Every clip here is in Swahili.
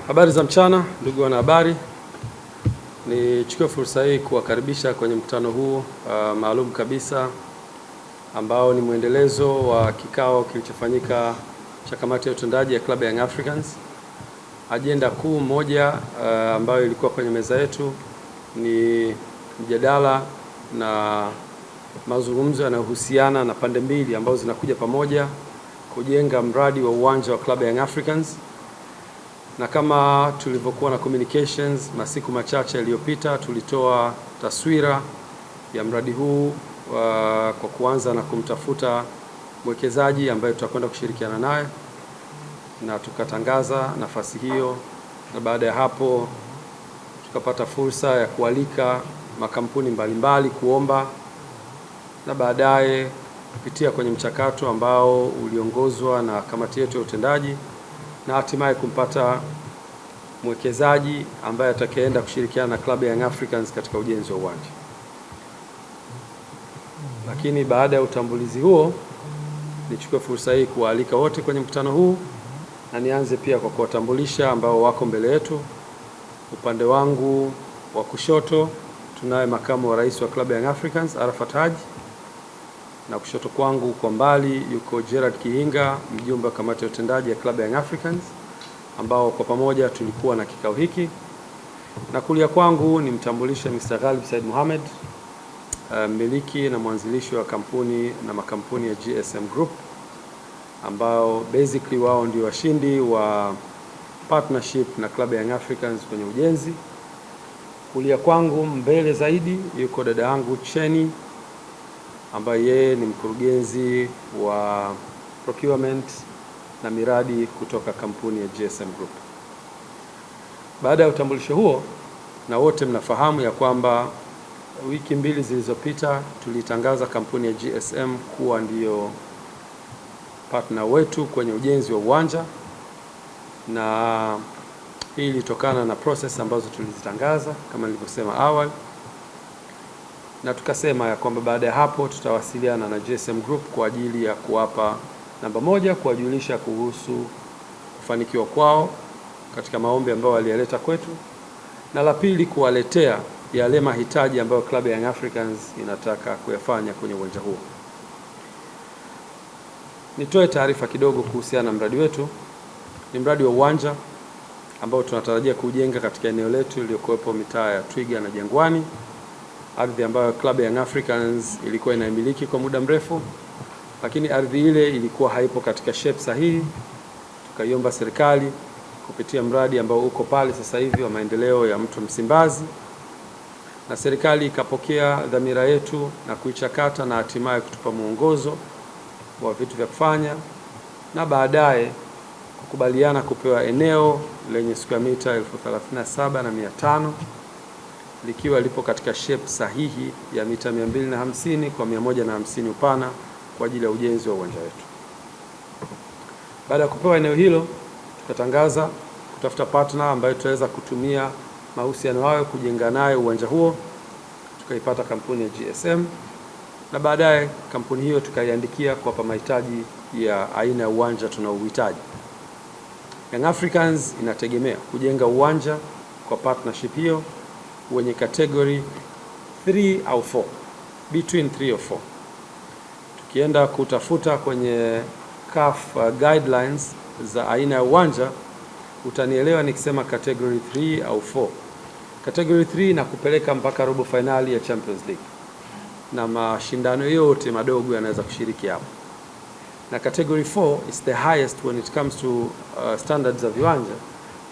Habari za mchana ndugu wanahabari, nichukue fursa hii kuwakaribisha kwenye mkutano huu maalum kabisa ambao ni mwendelezo wa kikao kilichofanyika cha kamati ya utendaji ya Club Young Africans. Ajenda kuu moja ambayo ilikuwa kwenye meza yetu ni mjadala na mazungumzo yanayohusiana na pande mbili ambazo zinakuja pamoja kujenga mradi wa uwanja wa Club Young Africans. Na kama tulivyokuwa na communications masiku machache yaliyopita, tulitoa taswira ya mradi huu kwa kuanza na kumtafuta mwekezaji ambaye tutakwenda kushirikiana naye, na tukatangaza nafasi hiyo, na baada ya hapo tukapata fursa ya kualika makampuni mbalimbali kuomba, na baadaye kupitia kwenye mchakato ambao uliongozwa na kamati yetu ya utendaji na hatimaye kumpata mwekezaji ambaye atakayeenda kushirikiana na Club Young Africans katika ujenzi wa uwanja. Lakini baada ya utambulizi huo, nichukue fursa hii kuwaalika wote kwenye mkutano huu, na nianze pia kwa kuwatambulisha ambao wako mbele yetu. Upande wangu wa kushoto tunaye makamu wa rais wa Club Young Africans Arafat Haji, na kushoto kwangu kwa mbali yuko Gerard Kihinga, mjumbe wa kamati ya utendaji ya Club Young Africans, ambao kwa pamoja tulikuwa na kikao hiki. Na kulia kwangu ni mtambulisha Mr. Ghalib Said Mohamed, mmiliki na mwanzilishi wa kampuni na makampuni ya GSM Group, ambao basically wao ndio washindi wa partnership na Club Young Africans kwenye ujenzi. Kulia kwangu mbele zaidi yuko dada yangu Cheni, ambaye yeye ni mkurugenzi wa procurement na miradi kutoka kampuni ya GSM Group. Baada ya utambulisho huo, na wote mnafahamu ya kwamba wiki mbili zilizopita tulitangaza kampuni ya GSM kuwa ndiyo partner wetu kwenye ujenzi wa uwanja, na hii ilitokana na process ambazo tulizitangaza kama nilivyosema awali, na tukasema ya kwamba baada ya hapo tutawasiliana na GSM Group kwa ajili ya kuwapa namba moja, kuwajulisha kuhusu kufanikiwa kwao katika maombi ambayo waliyaleta kwetu, na la pili kuwaletea yale mahitaji ambayo Club Young Africans inataka kuyafanya kwenye uwanja huo. Nitoe taarifa kidogo kuhusiana na mradi wetu. Ni mradi wa uwanja ambao tunatarajia kujenga katika eneo letu iliyokuwepo mitaa ya Twiga na Jangwani, ardhi ambayo Club Young Africans ilikuwa inaimiliki kwa muda mrefu, lakini ardhi ile ilikuwa haipo katika shape sahihi. Tukaiomba serikali kupitia mradi ambao uko pale sasa hivi wa maendeleo ya Mto Msimbazi, na serikali ikapokea dhamira yetu na kuichakata na hatimaye kutupa mwongozo wa vitu vya kufanya, na baadaye kukubaliana kupewa eneo lenye square mita 37,500 likiwa lipo katika shape sahihi ya mita 250 kwa 150 upana kwa ajili ya ujenzi wa uwanja wetu. Baada ya kupewa eneo hilo, tukatangaza kutafuta partner ambaye tutaweza kutumia mahusiano hayo kujenga naye uwanja huo. Tukaipata kampuni ya GSM, na baadaye kampuni hiyo tukaiandikia kwa mahitaji ya aina ya uwanja tunaohitaji. Young Africans inategemea kujenga uwanja kwa partnership hiyo wenye category 3 au 4, between 3 or 4. Tukienda kutafuta kwenye CAF guidelines za aina ya uwanja, utanielewa nikisema category 3 au 4. Category 3 na kupeleka mpaka robo finali ya Champions League, na mashindano yote madogo yanaweza kushiriki hapo. Na category 4 is the highest when it comes to standards za viwanja,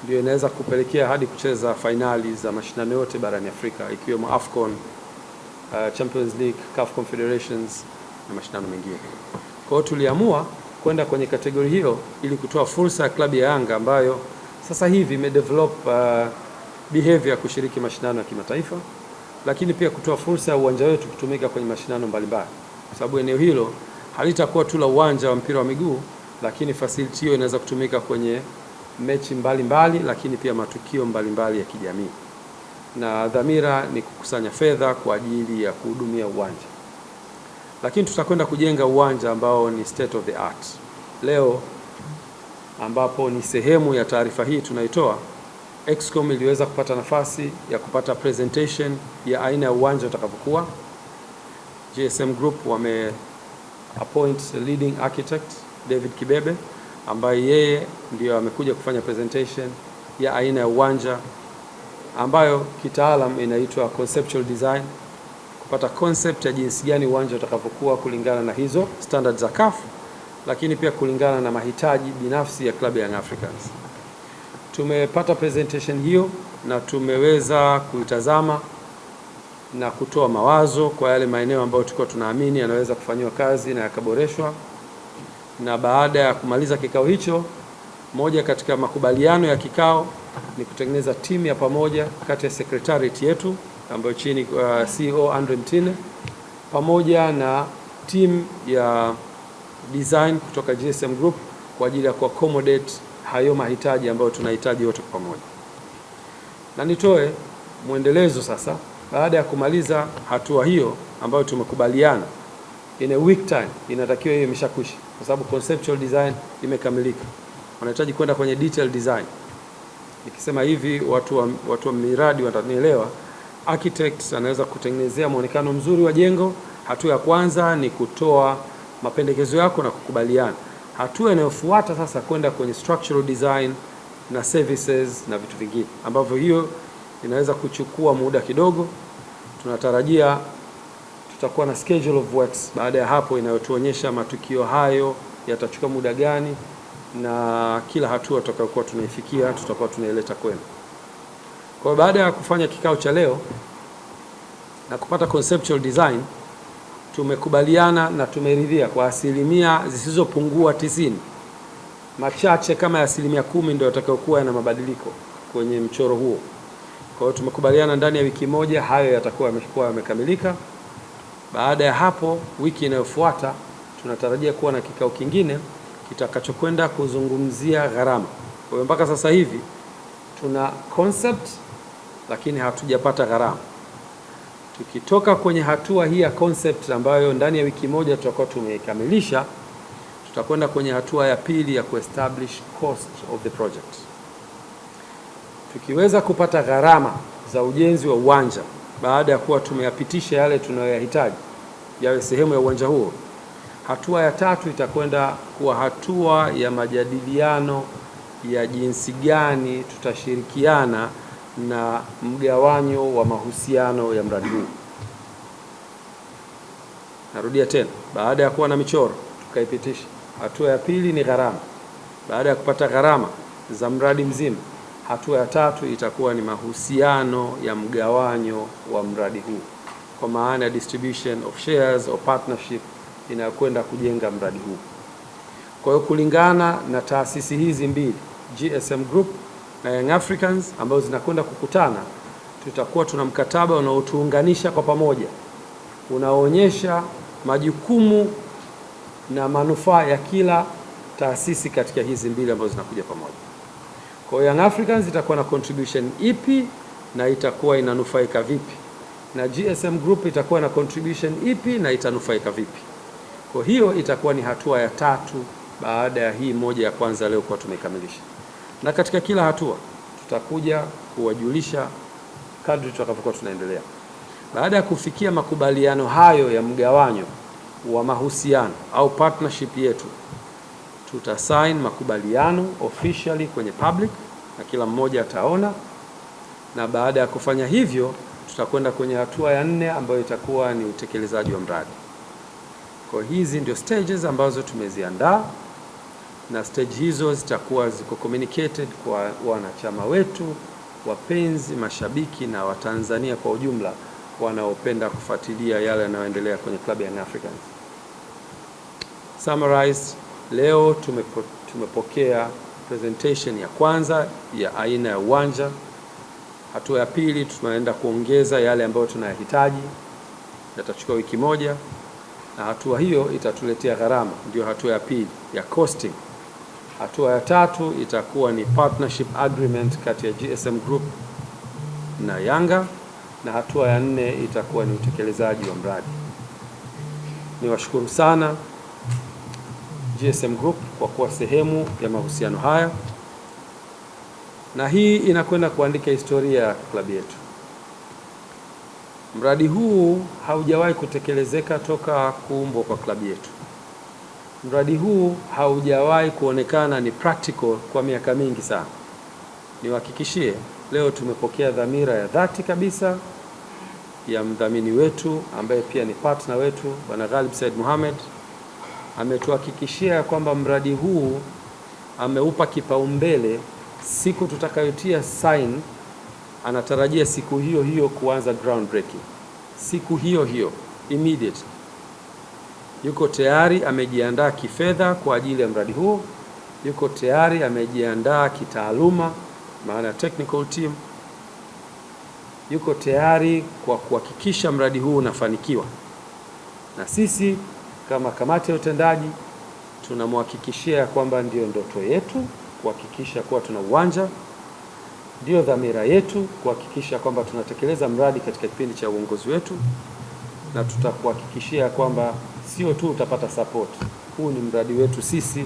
ndio inaweza kupelekea hadi kucheza finali za mashindano yote barani Afrika, ikiwemo AFCON, Champions League, CAF Confederations na mashindano mengine. Kwa hiyo tuliamua kwenda kwenye kategori hiyo ili kutoa fursa ya klabu ya Yanga ambayo sasa hivi imedevelop behavior ya kushiriki mashindano ya kimataifa, lakini pia kutoa fursa ya uwanja wetu kutumika kwenye mashindano mbalimbali, kwa sababu eneo hilo halitakuwa tu la uwanja wa mpira wa miguu, lakini facility hiyo inaweza kutumika kwenye mechi mbalimbali, lakini pia matukio mbalimbali ya kijamii. Na dhamira ni kukusanya fedha kwa ajili ya kuhudumia uwanja. Lakini tutakwenda kujenga uwanja ambao ni state of the art. Leo ambapo ni sehemu ya taarifa hii tunaitoa, Excom iliweza kupata nafasi ya kupata presentation ya aina ya uwanja utakavyokuwa. GSM Group wame appoint leading architect David Kibebe, ambaye yeye ndio amekuja kufanya presentation ya aina ya uwanja ambayo kitaalam inaitwa conceptual design, kupata concept ya jinsi gani uwanja utakavyokuwa kulingana na hizo standards za CAF, lakini pia kulingana na mahitaji binafsi ya klabu ya Young Africans. Tumepata presentation hiyo na tumeweza kuitazama na kutoa mawazo kwa yale maeneo ambayo tulikuwa tunaamini yanaweza kufanywa kazi na yakaboreshwa. Na baada ya kumaliza kikao hicho, moja katika makubaliano ya kikao ni kutengeneza timu ya pamoja kati ya secretariat yetu ambayo chini CEO Andre Mtine pamoja na timu ya design kutoka GSM Group kwa ajili ya kuaccommodate hayo mahitaji ambayo tunahitaji wote kwa pamoja. Na nitoe mwendelezo sasa, baada ya kumaliza hatua hiyo ambayo tumekubaliana, in a week time inatakiwa hiyo imeshakwisha, kwa sababu conceptual design imekamilika. Wanahitaji kwenda kwenye detail design. Nikisema hivi watu wa miradi watanielewa. Architects anaweza kutengenezea muonekano mzuri wa jengo. Hatua ya kwanza ni kutoa mapendekezo yako na kukubaliana. Hatua inayofuata sasa kwenda kwenye structural design na services na vitu vingine, ambavyo hiyo inaweza kuchukua muda kidogo. Tunatarajia tutakuwa na schedule of works baada ya hapo inayotuonyesha matukio hayo yatachukua muda gani, na kila hatua tutakayokuwa tunaifikia tutakuwa tunaileta kwenu. Kwa hiyo baada ya kufanya kikao cha leo na kupata conceptual design, tumekubaliana na tumeridhia kwa asilimia zisizopungua 90, machache kama ya asilimia 10 ndio yatakayokuwa na mabadiliko kwenye mchoro huo. Kwa hiyo tumekubaliana ndani ya wiki moja hayo yatakuwa yamekamilika. Baada ya hapo, wiki inayofuata tunatarajia kuwa na kikao kingine kitakachokwenda kuzungumzia gharama. Kwa hiyo mpaka sasa hivi tuna concept lakini hatujapata gharama. Tukitoka kwenye hatua hii ya concept ambayo ndani ya wiki moja tutakuwa tumekamilisha, tutakwenda kwenye hatua ya pili ya kuestablish cost of the project. Tukiweza kupata gharama za ujenzi wa uwanja baada ya kuwa tumeyapitisha yale tunayoyahitaji yawe sehemu ya uwanja huo, hatua ya tatu itakwenda kuwa hatua ya majadiliano ya jinsi gani tutashirikiana na mgawanyo wa mahusiano ya mradi huu. Narudia tena, baada ya kuwa na michoro tukaipitisha, hatua ya pili ni gharama. Baada ya kupata gharama za mradi mzima, hatua ya tatu itakuwa ni mahusiano ya mgawanyo wa mradi huu, kwa maana ya distribution of shares or partnership inayokwenda kujenga mradi huu. Kwa hiyo kulingana na taasisi hizi mbili, GSM Group na Young Africans, ambazo zinakwenda kukutana, tutakuwa tuna mkataba unaotuunganisha kwa pamoja, unaonyesha majukumu na manufaa ya kila taasisi katika hizi mbili ambazo zinakuja pamoja. Kwa hiyo Young Africans itakuwa na contribution ipi na itakuwa inanufaika vipi, na GSM Group itakuwa na contribution ipi na itanufaika vipi. Kwa hiyo itakuwa ni hatua ya tatu baada ya hii moja ya kwanza leo kwa tumekamilisha. Na katika kila hatua tutakuja kuwajulisha kadri tutakavyokuwa tunaendelea. Baada ya kufikia makubaliano hayo ya mgawanyo wa mahusiano au partnership yetu, tutasign makubaliano officially kwenye public na kila mmoja ataona, na baada ya kufanya hivyo tutakwenda kwenye hatua ya 4 ambayo itakuwa ni utekelezaji wa mradi. Kwa hizi ndio stages ambazo tumeziandaa, na stage hizo zitakuwa ziko communicated kwa wanachama wetu, wapenzi, mashabiki na Watanzania kwa ujumla wanaopenda kufuatilia yale yanayoendelea kwenye klabu ya Young Africans. Summarized, leo tumepokea presentation ya kwanza ya aina ya uwanja. Hatua ya pili tunaenda kuongeza yale ambayo tunayahitaji, yatachukua wiki moja, na hatua hiyo itatuletea gharama, ndio hatua ya pili ya costing. Hatua ya tatu itakuwa ni partnership agreement kati ya GSM Group na Yanga, na hatua ya 4 itakuwa ni utekelezaji wa mradi. Niwashukuru sana GSM Group kwa kuwa sehemu ya mahusiano haya, na hii inakwenda kuandika historia ya klabu yetu. Mradi huu haujawahi kutekelezeka toka kuumbwa kwa klabu yetu. Mradi huu haujawahi kuonekana ni practical kwa miaka mingi sana. Niwahakikishie leo tumepokea dhamira ya dhati kabisa ya mdhamini wetu ambaye pia ni partner wetu, Bwana Ghalib Said Mohamed. Ametuhakikishia kwamba mradi huu ameupa kipaumbele. Siku tutakayotia sign, anatarajia siku hiyo hiyo kuanza ground breaking, siku hiyo hiyo immediate. Yuko tayari amejiandaa kifedha kwa ajili ya mradi huu, yuko tayari amejiandaa kitaaluma, maana technical team, yuko tayari kwa kuhakikisha mradi huu unafanikiwa. Na sisi kama kamati ya utendaji tunamhakikishia kwamba ndio ndoto yetu kuhakikisha kuwa tuna uwanja, ndio dhamira yetu kuhakikisha kwamba tunatekeleza mradi katika kipindi cha uongozi wetu, na tutakuhakikishia kwamba sio tu utapata support. Huu ni mradi wetu sisi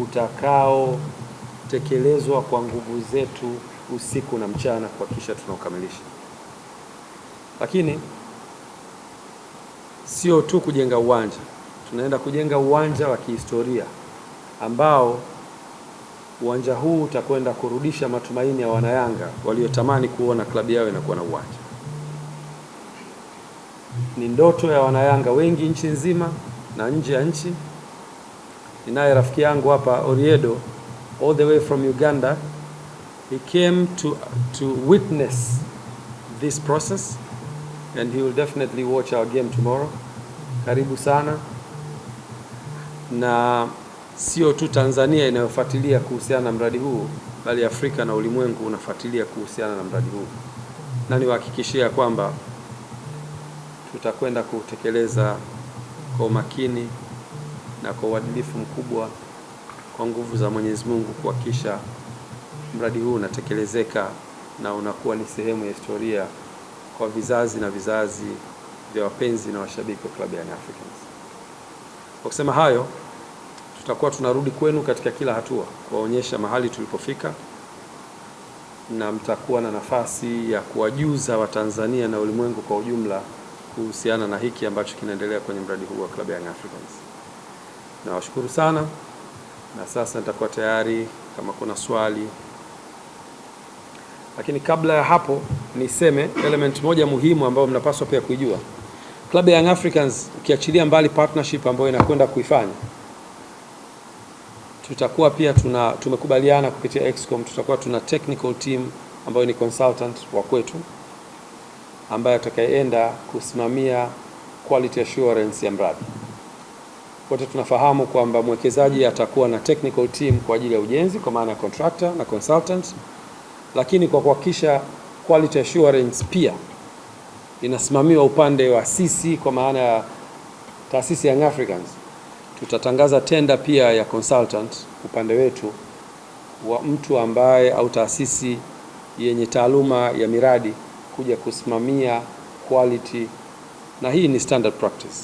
utakaotekelezwa kwa nguvu zetu usiku na mchana kuhakikisha tunaukamilisha. Lakini sio tu kujenga uwanja, tunaenda kujenga uwanja wa kihistoria ambao uwanja huu utakwenda kurudisha matumaini ya wanayanga waliotamani kuona klabu yao inakuwa na uwanja. Ni ndoto ya wanayanga wengi nchi nzima na nje ya nchi. Ninaye rafiki yangu hapa Oriedo, all the way from Uganda. He came to witness this process and he will definitely watch our game tomorrow. Karibu sana. Na sio tu Tanzania inayofuatilia kuhusiana na mradi huu, bali Afrika na ulimwengu unafuatilia kuhusiana na mradi huu. Na niwahakikishia kwamba tutakwenda kutekeleza kwa umakini na kwa uadilifu mkubwa kwa nguvu za Mwenyezi Mungu kuhakikisha mradi huu unatekelezeka na unakuwa ni sehemu ya historia kwa vizazi na vizazi vya wapenzi na washabiki wa Club Young Africans. Kwa kusema hayo, tutakuwa tunarudi kwenu katika kila hatua kuwaonyesha mahali tulipofika, na mtakuwa na nafasi ya kuwajuza Watanzania na ulimwengu kwa ujumla kuhusiana na hiki ambacho kinaendelea kwenye mradi huu wa Club Young Africans. Nawashukuru sana, na sasa nitakuwa tayari kama kuna swali. Lakini kabla ya hapo niseme element moja muhimu ambayo mnapaswa pia kuijua. Club Young Africans ukiachilia mbali partnership ambayo inakwenda kuifanya, tutakuwa pia tumekubaliana kupitia Excom, tutakuwa tuna technical team ambayo ni consultant wa kwetu ambaye atakayeenda kusimamia quality assurance ya mradi. Wote tunafahamu kwamba mwekezaji atakuwa na technical team kwa ajili ya ujenzi kwa maana ya contractor na consultant, lakini kwa kuhakikisha quality assurance pia inasimamiwa upande wa sisi kwa maana ya taasisi Young Africans. Tutatangaza tenda pia ya consultant upande wetu wa mtu ambaye au taasisi yenye taaluma ya miradi kuja kusimamia quality, na hii ni standard practice.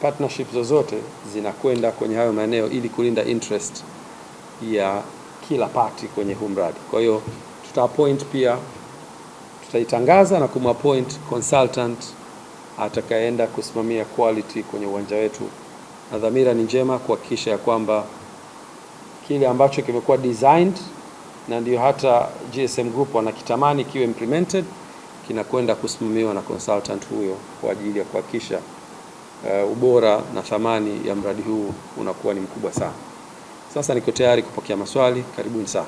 Partnership zozote zinakwenda kwenye hayo maeneo ili kulinda interest ya kila party kwenye huu mradi. Kwa hiyo tutaappoint pia, tutaitangaza na kumappoint consultant atakayeenda kusimamia quality kwenye uwanja wetu, na dhamira ni njema kuhakikisha ya kwamba kile ambacho kimekuwa designed na ndio hata GSM Group wanakitamani kiwe implemented kinakwenda kusimamiwa na consultant huyo kwa ajili ya kuhakikisha ubora na thamani ya mradi huu unakuwa ni mkubwa sana. Sasa niko tayari kupokea maswali, karibuni sana.